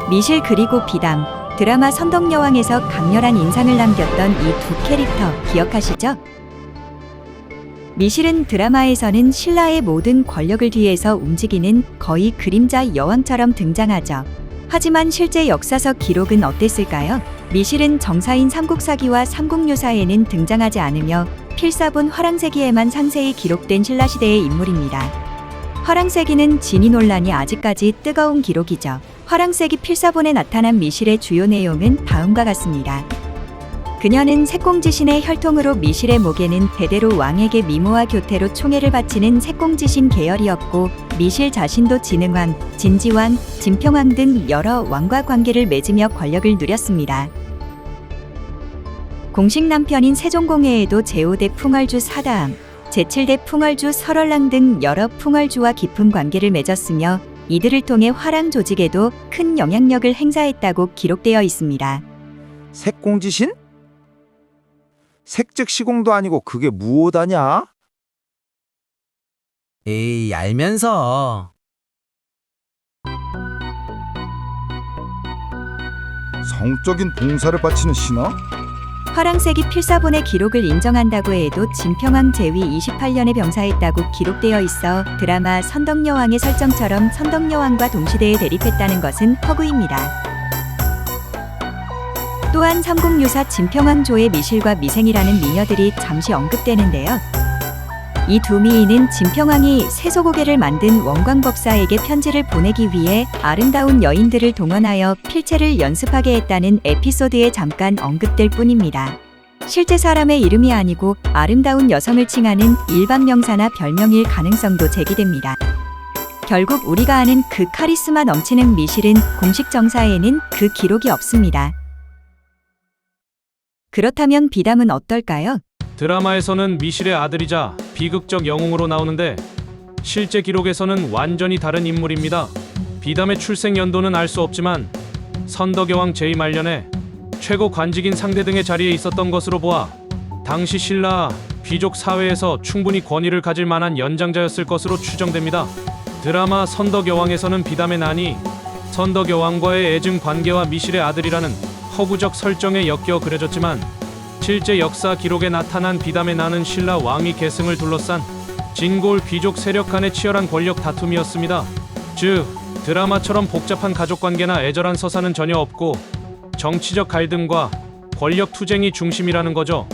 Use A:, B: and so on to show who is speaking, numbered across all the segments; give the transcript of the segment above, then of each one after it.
A: 미실 그리고 비담, 드라마 선덕여왕에서 강렬한 인상을 남겼던 이 두 캐릭터 기억하시죠? 미실은 드라마에서는 신라의 모든 권력을 뒤에서 움직이는 거의 그림자 여왕처럼 등장하죠. 하지만 실제 역사서 기록은 어땠을까요? 미실은 정사인 삼국사기와 삼국유사에는 등장하지 않으며 필사본 화랑세기에만 상세히 기록된 신라시대의 인물입니다. 화랑세기는 진위 논란이 아직까지 뜨거운 기록이죠. 화랑세기 필사본에 나타난 미실의 주요 내용은 다음과 같습니다. 그녀는 색공지신의 혈통으로 미실의 목에는 대대로 왕에게 미모와 교태로 총애를 바치는 색공지신 계열이었고, 미실 자신도 진흥왕, 진지왕, 진평왕 등 여러 왕과 관계를 맺으며 권력을 누렸습니다. 공식 남편인 세종공예에도 제5대 풍월주 사다함, 제7대 풍월주 설월랑 등 여러 풍월주와 깊은 관계를 맺었으며 이들을 통해 화랑 조직에도 큰 영향력을 행사했다고 기록되어 있습니다.
B: 색공지신? 색즉 시공도 아니고 그게 무엇하냐?
C: 에이, 알면서.
D: 성적인 봉사를 바치는 신하?
A: 화랑세기 필사본의 기록을 인정한다고 해도 진평왕 제위 28년에 병사했다고 기록되어 있어 드라마 선덕여왕의 설정처럼 선덕여왕과 동시대에 대립했다는 것은 허구입니다. 또한 삼국유사 진평왕 조의 미실과 미생이라는 미녀들이 잠시 언급되는데요. 이 두 미인은 진평왕이 세소고개를 만든 원광법사에게 편지를 보내기 위해 아름다운 여인들을 동원하여 필체를 연습하게 했다는 에피소드에 잠깐 언급될 뿐입니다. 실제 사람의 이름이 아니고 아름다운 여성을 칭하는 일반 명사나 별명일 가능성도 제기됩니다. 결국 우리가 아는 그 카리스마 넘치는 미실은 공식 정사에는 그 기록이 없습니다. 그렇다면 비담은 어떨까요?
E: 드라마에서는 미실의 아들이자 비극적 영웅으로 나오는데 실제 기록에서는 완전히 다른 인물입니다. 비담의 출생 연도는 알 수 없지만 선덕여왕 제2 말년에 최고 관직인 상대 등의 자리에 있었던 것으로 보아 당시 신라 귀족 사회에서 충분히 권위를 가질 만한 연장자였을 것으로 추정됩니다. 드라마 선덕여왕에서는 비담의 난이 선덕여왕과의 애증 관계와 미실의 아들이라는 허구적 설정에 엮여 그려졌지만 실제 역사 기록에 나타난 비담의 난은 신라 왕위 계승을 둘러싼 진골 귀족 세력 간의 치열한 권력 다툼이었습니다. 즉, 드라마처럼 복잡한 가족관계나 애절한 서사는 전혀 없고 정치적 갈등과 권력 투쟁이 중심이라는 거죠.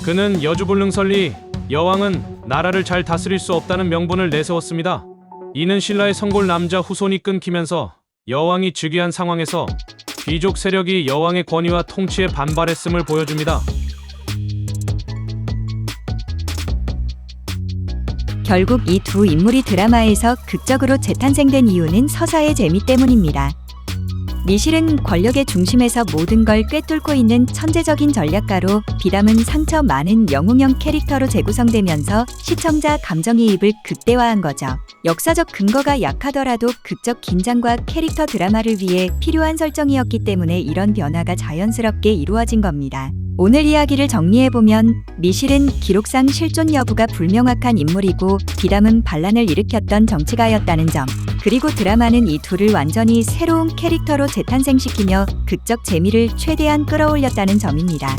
E: 그는 여주불능설리 여왕은 나라를 잘 다스릴 수 없다는 명분을 내세웠습니다. 이는 신라의 성골 남자 후손이 끊기면서 여왕이 즉위한 상황에서 귀족 세력이 여왕의 권위와 통치에 반발했음을 보여줍니다.
A: 결국 이 두 인물이 드라마에서 극적으로 재탄생된 이유는 서사의 재미 때문입니다. 미실은 권력의 중심에서 모든 걸 꿰뚫고 있는 천재적인 전략가로, 비담은 상처 많은 영웅형 캐릭터로 재구성되면서 시청자 감정이입을 극대화한 거죠. 역사적 근거가 약하더라도 극적 긴장과 캐릭터 드라마를 위해 필요한 설정이었기 때문에 이런 변화가 자연스럽게 이루어진 겁니다. 오늘 이야기를 정리해보면 미실은 기록상 실존 여부가 불명확한 인물이고, 비담은 반란을 일으켰던 정치가였다는 점, 그리고 드라마는 이 둘을 완전히 새로운 캐릭터로 재탄생시키며 극적 재미를 최대한 끌어올렸다는 점입니다.